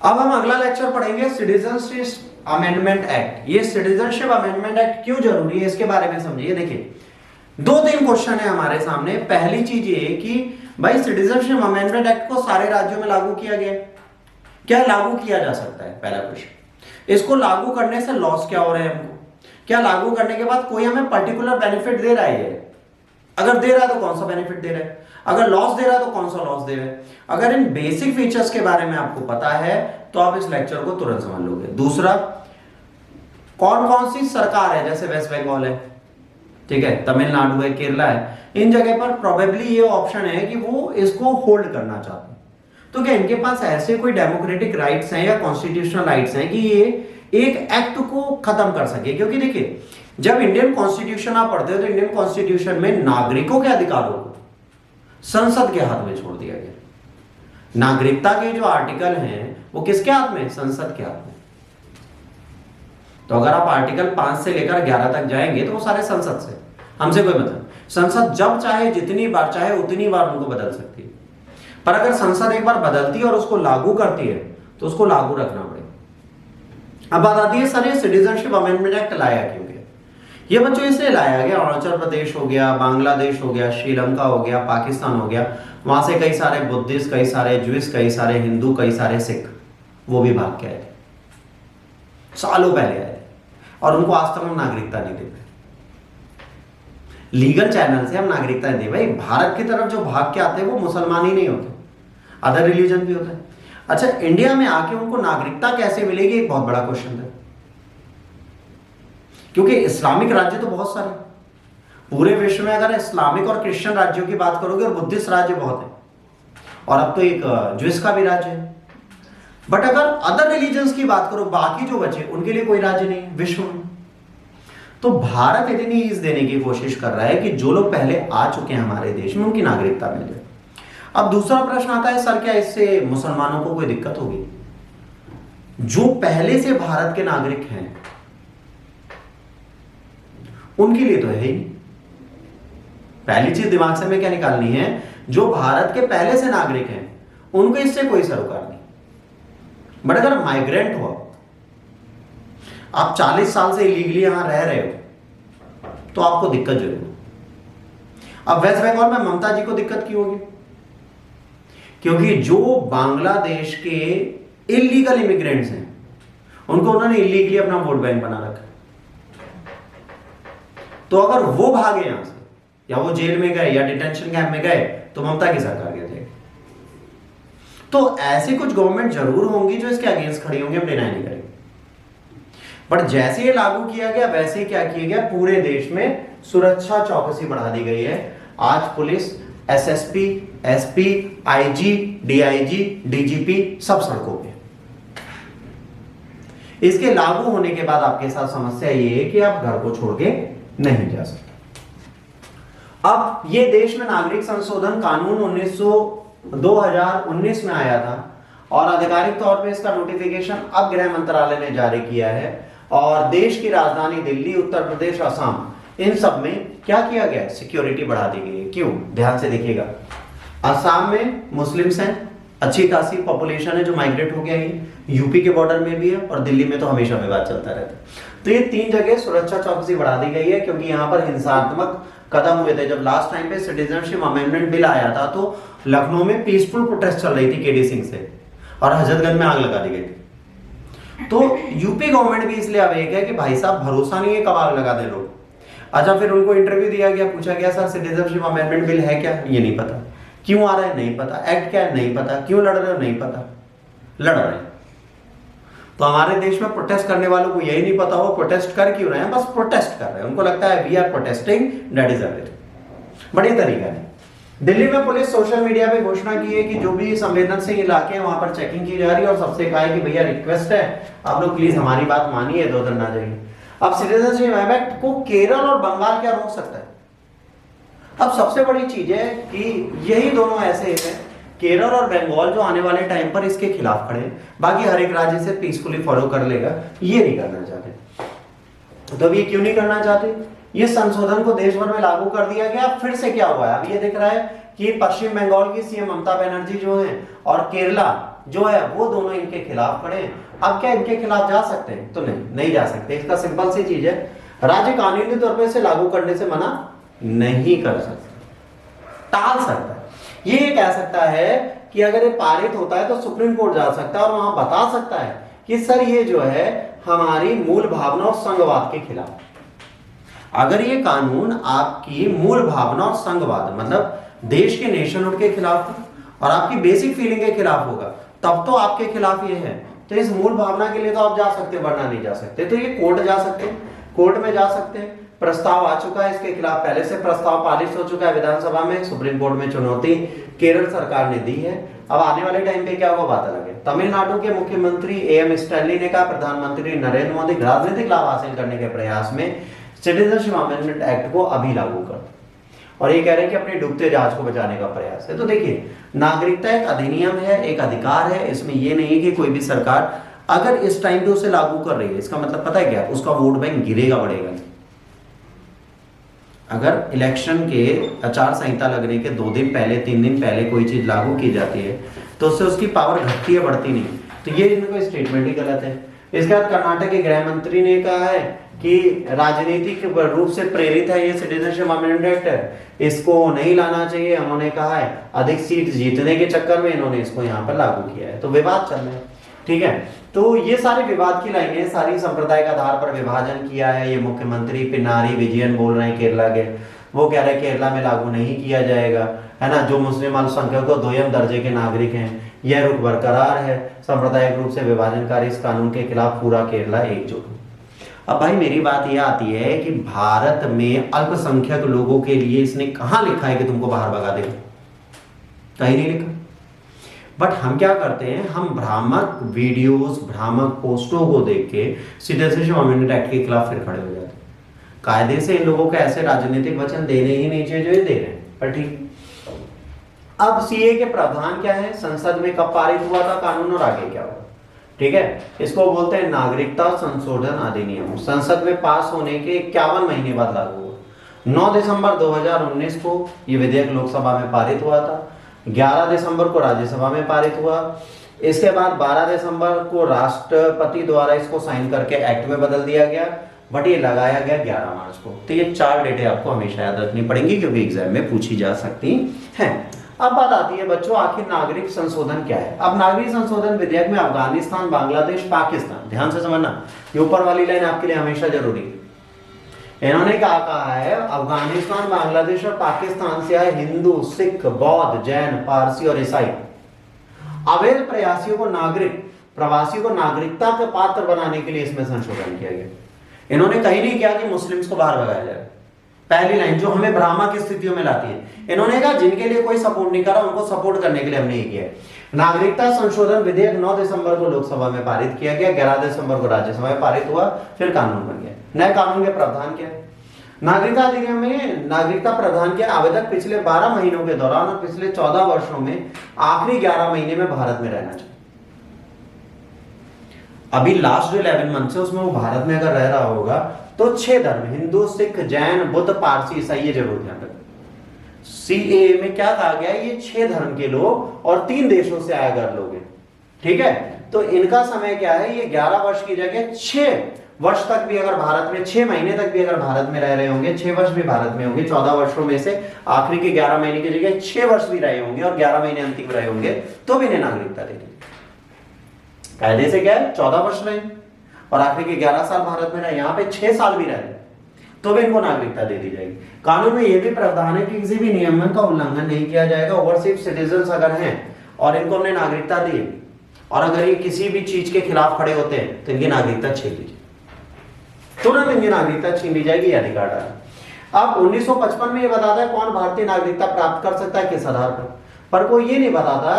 अब हम अगला लेक्चर पढ़ेंगे सिटीजनशिप अमेंडमेंट एक्ट। ये सिटीजनशिप अमेंडमेंट एक्ट क्यों जरूरी है इसके बारे में समझिए। देखिए 2-3 क्वेश्चन है हमारे सामने। पहली चीज ये कि भाई सिटीजनशिप अमेंडमेंट एक्ट को सारे राज्यों में लागू किया गया, क्या लागू किया जा सकता है? पहला क्वेश्चन। इसको लागू करने से लॉस क्या हो रहे हैं हमको? क्या लागू करने के बाद कोई हमें पर्टिकुलर बेनिफिट दे रहा है? अगर दे रहा है तो कौन सा बेनिफिट दे रहा है? अगर लॉस दे रहा है तो कौन सा लॉस दे रहा है? अगर इन बेसिक फीचर्स के बारे में आपको पता है तो आप इस लेक्चर को तुरंत समझ लोगे। दूसरा, कौन कौन सी सरकार है, जैसे वेस्ट बंगाल है, ठीक है, तमिलनाडु है, केरला है, इन जगह पर प्रोबेबली ये ऑप्शन है कि वो इसको होल्ड करना चाहते हैं। तो क्या इनके पास ऐसे कोई डेमोक्रेटिक राइट्स हैं या कॉन्स्टिट्यूशनल राइट्स हैं कि ये एक एक्ट को खत्म कर सके? क्योंकि देखिए जब इंडियन कॉन्स्टिट्यूशन आप पढ़ते हो तो इंडियन कॉन्स्टिट्यूशन में नागरिकों के अधिकारों को संसद के हाथ में छोड़ दिया गया। नागरिकता के जो आर्टिकल हैं वो किसके हाथ में? संसद के हाथ में। तो अगर आप आर्टिकल 5 से लेकर 11 तक जाएंगे तो वो सारे संसद से, हमसे कोई मतलब। संसद जब चाहे जितनी बार चाहे उतनी बार उनको बदल सकती है, पर अगर संसद एक बार बदलती है और उसको लागू करती है तो उसको लागू रखना पड़ेगा। अब बात आती है सर ये सिटीजनशिप अमेंडमेंट एक्ट लाया क्यों गया? ये बच्चों इसलिए लाया गया, अरुणाचल प्रदेश हो गया, बांग्लादेश हो गया, श्रीलंका हो गया, पाकिस्तान हो गया, वहां से कई सारे बुद्धिस्ट, कई सारे ज्यूइश, कई सारे हिंदू, कई सारे सिख वो भी भाग के आए थे, सालों पहले आए और उनको आज तक हम नागरिकता नहीं देते। लीगल चैनल से हम नागरिकता नहीं दे। भाई भारत की तरफ जो भाग के आते हैं वो मुसलमान ही नहीं होते, अदर रिलीजन भी होता है। अच्छा, इंडिया में आके उनको नागरिकता कैसे मिलेगी, एक बहुत बड़ा क्वेश्चन है। क्योंकि इस्लामिक राज्य तो बहुत सारे पूरे विश्व में, अगर इस्लामिक और क्रिश्चियन राज्यों की बात करोगे, और बुद्धिस्ट राज्य बहुत है, और अब तो एक ज्यूइश का भी राज्य है। बट अगर अदर रिलीजन्स की बात करो, बाकी जो बचे उनके लिए कोई राज्य नहीं है विश्व में। तो भारत इतनी ईज देने की कोशिश कर रहा है कि जो लोग पहले आ चुके हैं हमारे देश में उनकी नागरिकता मिल जाए। अब दूसरा प्रश्न आता है, सर क्या इससे मुसलमानों को कोई दिक्कत होगी? जो पहले से भारत के नागरिक हैं उनके लिए तो है ही नहीं। पहली चीज दिमाग से में क्या निकालनी है, जो भारत के पहले से नागरिक हैं उनको इससे कोई सरोकार नहीं। बट अगर माइग्रेंट हो, आप 40 साल से इलीगली यहां रह रहे हो तो आपको दिक्कत जरूर हो। अब वेस्ट बंगाल में ममता जी को दिक्कत क्यों होगी? क्योंकि जो बांग्लादेश के इलीगल इमिग्रेंट्स हैं उनको उन्होंने इलीगली अपना वोट बैंक बना रखा। तो अगर वो भागे यहां से, या वो जेल में गए या डिटेंशन कैंप में गए, तो ममता की सरकार गए थे। तो ऐसी कुछ गवर्नमेंट जरूर होंगी जो इसके अगेंस्ट खड़ी होंगी, हम डिनाई नहीं करेंगे। बट जैसे ये लागू किया गया वैसे ही क्या किया गया, पूरे देश में सुरक्षा चौकसी बढ़ा दी गई है। आज police, SSP, SP, IG, DIG, DGP सब सड़कों पे। इसके लागू होने के बाद आपके साथ समस्या ये है कि आप घर को छोड़ के नहीं जा सकते। अब ये देश में नागरिक संशोधन कानून 2019 में आया था और आधिकारिक तौर पे इसका नोटिफिकेशन अब गृह मंत्रालय ने जारी किया है। और देश की राजधानी दिल्ली, उत्तर प्रदेश, असम, इन सब में क्या किया गया, सिक्योरिटी बढ़ा दी गई है। क्यों? ध्यान से देखिएगा। असम में मुस्लिम्स हैं, अच्छी खासी पॉपुलेशन है जो माइग्रेट हो गया है, यूपी के बॉर्डर में भी है, और दिल्ली में तो हमेशा विवाद चलता रहता है। तो ये 3 जगह सुरक्षा चौकसी बढ़ा दी गई है, क्योंकि यहाँ पर हिंसात्मक कदम हुए थे। जब लास्ट टाइम पे सिटीजनशिप अमेंडमेंट बिल आया था तो लखनऊ में पीसफुल प्रोटेस्ट चल रही थी केडी सिंह से, और हजरतगंज में आग लगा दी गई थी। तो यूपी गवर्नमेंट भी इसलिए अवेक है कि भाई साहब भरोसा नहीं है कब आग लगा दे लोग। अच्छा, फिर उनको इंटरव्यू दिया गया, पूछा गया सर सिटीजनशिप अमेंडमेंट बिल है क्या? ये नहीं पता। क्यों आ रहा है? नहीं पता। एक्ट क्या है? नहीं पता। क्यों लड़ रहे हो? नहीं पता। लड़ रहे हैं। तो हमारे देश में प्रोटेस्ट करने वालों को यही नहीं पता हो प्रोटेस्ट कर क्यों रहे हैं, बस प्रोटेस्ट कर रहे हैं। उनको लगता है we are protesting, that is it. बढ़िया तरीका है। दिल्ली में पुलिस सोशल मीडिया पे घोषणा की है कि जो भी संवेदनशील इलाके हैं वहां पर चेकिंग की जा रही है, और सबसे कहा है कि भैया रिक्वेस्ट है आप लोग प्लीज हमारी बात मानिए, इधर उधर ना जाइए। अब सिटीजनशिप एक्ट को केरल और बंगाल क्या रोक सकता है? अब सबसे बड़ी चीज है कि यही दोनों ऐसे हैं, केरल और बंगाल, जो आने वाले टाइम पर इसके खिलाफ खड़े हैं। बाकी हर एक राज्य से पीसफुली फॉलो कर लेगा, ये नहीं करना चाहते। तो अब ये क्यों नहीं करना चाहते? ये संशोधन को देश भर में लागू कर दिया गया। फिर से क्या हुआ है, अब ये दिख रहा है कि पश्चिम बंगाल की सीएम ममता बनर्जी जो है और केरला जो है वो दोनों इनके खिलाफ खड़े हैं। अब क्या इनके खिलाफ जा सकते हैं? तो नहीं जा सकते। इसका सिंपल सी चीज है, राज्य कानूनी तौर पर इसे लागू करने से मना नहीं कर सकता, टाल सकता है। ये कह सकता है कि अगर ये पारित होता है तो सुप्रीम कोर्ट जा सकता है और वहां बता सकता है कि सर ये जो है हमारी मूल भावना और संघवाद के खिलाफ। अगर ये कानून आपकी मूल भावना और संघवाद मतलब देश के नेशनहुड के खिलाफ और आपकी बेसिक फीलिंग के खिलाफ होगा, तब तो आपके खिलाफ ये है। तो इस मूल भावना के लिए तो आप जा सकते, वरना नहीं जा सकते। तो ये कोर्ट जा सकते हैं, कोर्ट में जा सकते हैं। प्रस्ताव आ चुका है इसके खिलाफ, पहले से प्रस्ताव पारित हो चुका है विधानसभा में, सुप्रीम कोर्ट में चुनौती केरल सरकार ने दी है। अब आने वाले टाइम पे क्या होगा बात अलग है। तमिलनाडु के मुख्यमंत्री एम स्टैनली ने कहा प्रधानमंत्री नरेंद्र मोदी राजनीतिक लाभ हासिल करने के प्रयास में सिटीजनशिप अमेंडमेंट एक्ट को अभी लागू कर, और ये कह रहे हैं कि अपने डूबते जहाज को बचाने का प्रयास है। तो देखिए, नागरिकता एक अधिनियम है, एक अधिकार है। इसमें ये नहीं है कि कोई भी सरकार अगर इस टाइम पे उसे लागू कर रही है, इसका मतलब पता है क्या, उसका वोट बैंक गिरेगा बढ़ेगा। अगर इलेक्शन के आचार संहिता लगने के 2 दिन पहले 3 दिन पहले कोई चीज लागू की जाती है तो उससे उसकी पावर घटती है, बढ़ती नहीं। तो ये इनका स्टेटमेंट ही गलत है। इसके बाद कर्नाटक के गृह मंत्री ने कहा है कि राजनीतिक रूप से प्रेरित है ये सिटीजनशिप अमेंडमेंट एक्ट, इसको नहीं लाना चाहिए। उन्होंने कहा है अधिक सीट जीतने के चक्कर में इन्होंने इसको यहाँ पर लागू किया है। तो विवाद चल रहा है, ठीक है। तो ये सारे विवाद की लाइनें, सारी संप्रदाय के आधार पर विभाजन किया है। ये मुख्यमंत्री पिनारी विजयन बोल रहे हैं केरला के, वो कह रहे हैं केरला में लागू नहीं किया जाएगा, है ना। जो मुस्लिम अल्पसंख्यकों दोयम दर्जे के नागरिक हैं, यह रुख बरकरार है। सांप्रदायिक रूप से विभाजनकारी इस कानून के खिलाफ पूरा केरला एकजुट। अब भाई मेरी बात यह आती है कि भारत में अल्पसंख्यक लोगों के लिए इसने कहां लिखा है कि तुमको बाहर भगा देगा? कहीं नहीं लिखा। बट हम क्या करते हैं, हम भ्रामक वीडियोस, भ्रामक पोस्टों को देख के सिटीजनशिप अमेंडमेंट एक्ट के खिलाफ फिर खड़े हो जाते हैं। कायदे से इन लोगों को ऐसे राजनीतिक वचन देने ही नहीं चाहिए जो ये दे रहे हैं, पर ठीक। अब सीए के प्रावधान क्या है, संसद में कब पारित हुआ था कानून और आगे क्या हुआ, ठीक है। इसको बोलते हैं नागरिकता संशोधन अधिनियम। संसद में पास होने के 51 महीने बाद लागू हुआ। 9 दिसंबर 2019 को यह विधेयक लोकसभा में पारित हुआ था। 11 दिसंबर को राज्यसभा में पारित हुआ। इसके बाद 12 दिसंबर को राष्ट्रपति द्वारा इसको साइन करके एक्ट में बदल दिया गया, बट ये लगाया गया 11 मार्च को। तो ये 4 डेटें आपको हमेशा याद रखनी पड़ेंगी क्योंकि एग्जाम में पूछी जा सकती हैं। अब बात आती है बच्चों, आखिर नागरिक संशोधन क्या है। अब नागरिक संशोधन विधेयक में अफगानिस्तान, बांग्लादेश, पाकिस्तान, ध्यान से समझना, ये ऊपर वाली लाइन आपके लिए हमेशा जरूरी है। इन्होंने क्या कहा है, अफगानिस्तान, बांग्लादेश और पाकिस्तान से आए हिंदू, सिख, बौद्ध, जैन, पारसी और ईसाई अवैध प्रवासियों को नागरिकता के पात्र बनाने के लिए इसमें संशोधन किया गया। इन्होंने कहीं नहीं किया कि मुस्लिम्स को बाहर भगाया जाए। पहली लाइन जो हमें भ्रामक स्थितियों में लाती है, इन्होंने कहा जिनके लिए कोई सपोर्ट नहीं करा उनको सपोर्ट करने के लिए हमने ये किया है। नागरिकता संशोधन विधेयक 9 दिसंबर को लोकसभा में पारित किया गया, 11 दिसंबर को राज्यसभा में पारित हुआ, फिर कानून बन गया। नए कानून के प्रावधान क्या है, नागरिकता अधिनियम में नागरिकता प्रावधान के आवेदक पिछले 12 महीनों के दौरान और पिछले 14 वर्षों में आखिरी 11 महीने में भारत में रहना चाहिए। अभी लास्ट जो 11 मंथ है उसमें वो भारत में अगर रह रहा होगा तो 6 धर्म, हिंदू, सिख, जैन, बुद्ध, पारसी, ईसाई, ये जरूर ध्यान रखें। सीएए में क्या कहा गया, ये 6 धर्म के लोग और 3 देशों से आए अगर लोग हैं, ठीक है। तो इनका समय क्या है, ये 11 वर्ष की जगह 6 वर्ष तक भी अगर भारत में, 6 महीने तक भी अगर भारत में रह रहे होंगे, 6 वर्ष भी भारत में होंगे, 14 वर्षों में से आखिरी के 11 महीने की जगह 6 वर्ष भी रहे होंगे और 11 महीने अंतिम रहे होंगे, तो भी इन्हें नागरिकता दे दी। कायदे से क्या है, 14 वर्ष रहे और आखिरी के 11 साल भारत में रहे, यहाँ पे 6 साल भी रहे तो भी इनको नागरिकता दे दी जाएगी। कानून में यह भी प्रावधान है कि किसी भी नियम का उल्लंघन नहीं किया जाएगा। ओवरसीज सिटीजन अगर हैं और इनको हमने नागरिकता दी और अगर ये किसी भी चीज के खिलाफ खड़े होते हैं तो इनकी नागरिकता छीन ली जाएगी, तुरंत इनकी नागरिकता छीन ली जाएगी, यह अधिकार डाला। अब 1955 में ये बताता है कौन भारतीय नागरिकता प्राप्त कर सकता है, किस आधार पर कोई ये नहीं बताता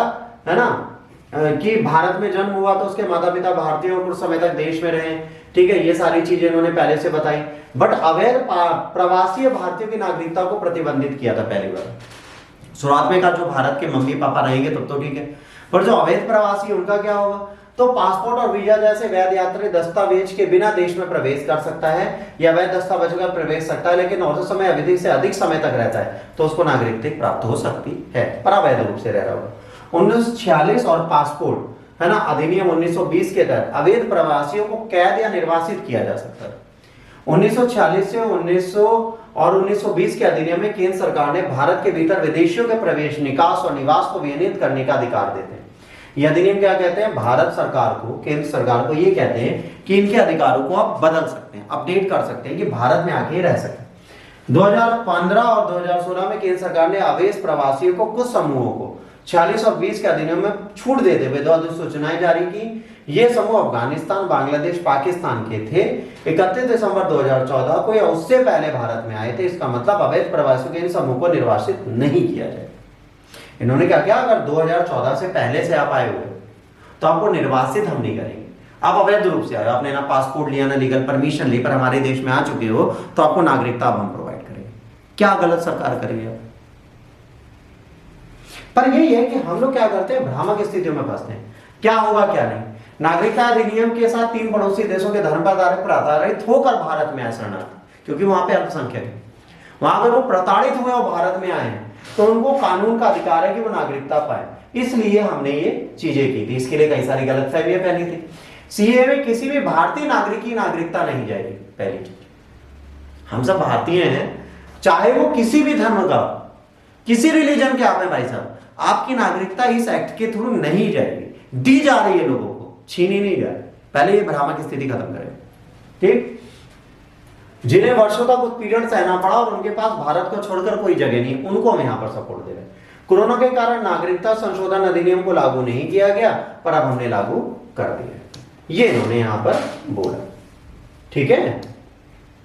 है ना कि भारत में जन्म हुआ तो उसके माता पिता भारतीय और कुछ समय तक देश में रहे, ठीक है। ये सारी चीजें इन्होंने पहले से बताई। बट अवैध प्रवासी भारतीयों की नागरिकता को प्रतिबंधित किया था पहली बार। शुरुआत में कहा जो भारत के मम्मी पापा रहेंगे तब तो ठीक है, पर जो अवैध प्रवासी उनका क्या होगा। तो पासपोर्ट और वीजा जैसे वैध यात्री दस्तावेज के बिना देश में प्रवेश कर सकता है या वैध दस्तावेज का प्रवेश सकता है, लेकिन औसत समय अवधि से अधिक समय तक रहता है तो उसको नागरिकता प्राप्त हो सकती है, पर अवैध रूप से रह रहा होगा। 1946 और पासपोर्ट है ना अधिनियम 1920 के तहत अवैध प्रवासियों को कैद या निर्वासित किया जा सकता है। 1946 से 1920 के अधिनियम में केंद्र सरकार ने भारत के भीतर विदेशियों के प्रवेश, निकास और निवास को विनियमित करने का अधिकार देते हैं। ये अधिनियम क्या कहते हैं? भारत सरकार को, केंद्र सरकार को ये कहते हैं कि इनके अधिकारों को आप बदल सकते हैं, अपडेट कर सकते हैं कि भारत में आके रह सके। 2015 और 2016 में केंद्र सरकार ने अवैध प्रवासियों को कुछ समूहों को 46 और 20 के अधिनियम में छूट देते हुए 2 अधिसूचनाएं जारी की। ये समूह अफगानिस्तान, बांग्लादेश, पाकिस्तान के थे। 31 दिसंबर 2014 को या उससे पहले भारत में आए थे। इसका मतलब अवैध प्रवासियों के इन समूह को निर्वासित नहीं किया जाए। इन्होंने क्या किया, अगर 2014 से पहले से आप आए हुए तो आपको निर्वासित हम नहीं करेंगे। आप अवैध रूप से आए, आपने ना पासपोर्ट लिया ना लीगल परमिशन ली, पर हमारे देश में आ चुके हो तो आपको नागरिकता हम प्रोवाइड करेंगे। क्या गलत सरकार करेगी आप? पर यही है कि हम लोग क्या करते हैं, भ्रामक स्थितियों में फंसते हैं, क्या होगा क्या नहीं। नागरिकता अधिनियम के साथ 3 पड़ोसी देशों के धर्म पर आधारित होकर भारत में आए शरणार्थी, क्योंकि वहां पे अल्पसंख्यक है, वहां अगर वो प्रताड़ित हुए और भारत में आए हैं तो उनको कानून का अधिकार है कि वो नागरिकता पाए। इसलिए हमने ये चीजें की थी। इसके लिए कई सारी गलतफहमियां फैली थी। सीए में किसी भी भारतीय नागरिक की नागरिकता नहीं जाएगी। पहली चीज, हम सब भारतीय हैं, चाहे वो किसी भी धर्म का, किसी रिलीजन के आप हैं भाई साहब, आपकी नागरिकता इस एक्ट के थ्रू नहीं जाएगी, दी जा रही है लोगों को, छीनी नहीं जा रही। पहले ये भ्रामक स्थिति खत्म करें, ठीक। जिन्हें वर्षों तक उत्पीड़न सहना पड़ा और उनके पास भारत को छोड़कर कोई जगह नहीं, उनको हम यहां पर सपोर्ट दे रहे हैं। कोरोना के कारण नागरिकता संशोधन अधिनियम को लागू नहीं किया गया, पर अब हमने लागू कर दिया, ये इन्होंने यहां पर बोला, ठीक है।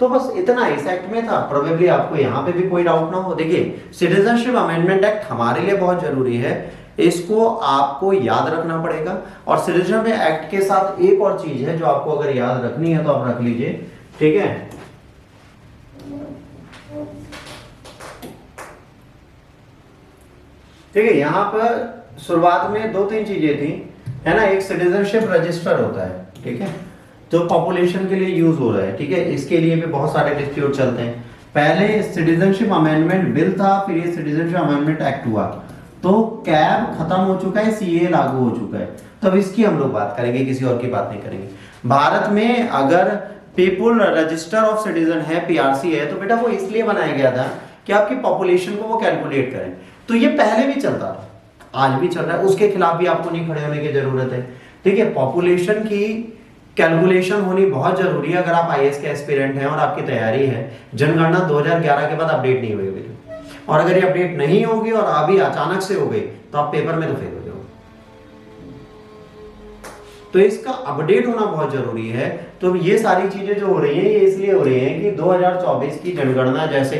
तो बस इतना इस एक्ट में था। प्रोबेबली आपको यहां पे भी कोई डाउट ना हो। देखिए, सिटीजनशिप अमेंडमेंट एक्ट हमारे लिए बहुत जरूरी है, इसको आपको याद रखना पड़ेगा। और सिटीजनशिप एक्ट के साथ एक और चीज है जो आपको अगर याद रखनी है तो आप रख लीजिए, ठीक है। ठीक है, यहां पर शुरुआत में 2-3 चीजें थी, है ना। एक सिटीजनशिप रजिस्टर होता है, ठीक है, जो पॉपुलेशन के लिए यूज हो रहा है, ठीक है। इसके लिए भी बहुत सारे डिस्प्यूट चलते हैं। पहले सिटीजनशिप अमेंडमेंट बिल था, फिर ये सिटीजनशिप अमेंडमेंट एक्ट हुआ, तो कैब खत्म हो चुका है, सीए लागू हो चुका है। तो अब इसकी हम लोग बात करेंगे, किसी और की बात नहीं करेंगे। भारत में अगर पीपुल रजिस्टर ऑफ सिटीजन है, पीआरसी है, तो बेटा वो इसलिए बनाया गया था कि आपकी पॉपुलेशन को वो कैलकुलेट करें। तो ये पहले भी चलता था, आज भी चल रहा है, उसके खिलाफ भी आपको नहीं खड़े होने की जरूरत है, ठीक है। पॉपुलेशन की कैलकुलेशन होनी बहुत जरूरी है। अगर आप आईएएस के एस्पिरेंट हैं और आपकी तैयारी है, जनगणना 2011 के बाद अपडेट नहीं हुई है, और अगर ये अपडेट नहीं होगी और अभी अचानक से हो गई तो आप पेपर में तो फेल हो जाओगे। तो इसका अपडेट होना बहुत जरूरी है। तो ये सारी चीजें जो हो रही हैं, ये इसलिए हो रही हैं कि 2024 की जनगणना, जैसे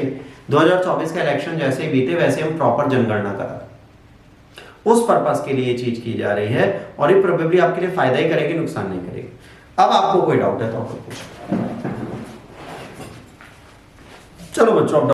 2024 का इलेक्शन जैसे बीते वैसे हम प्रॉपर जनगणना करा, उस पर्पस के लिए ये चीज की जा रही है। और ये प्रोबेबली आपके लिए फायदा ही करेगी, नुकसान नहीं करेगी। अब आपको कोई डाउट है तो आप पूछो। चलो बच्चों,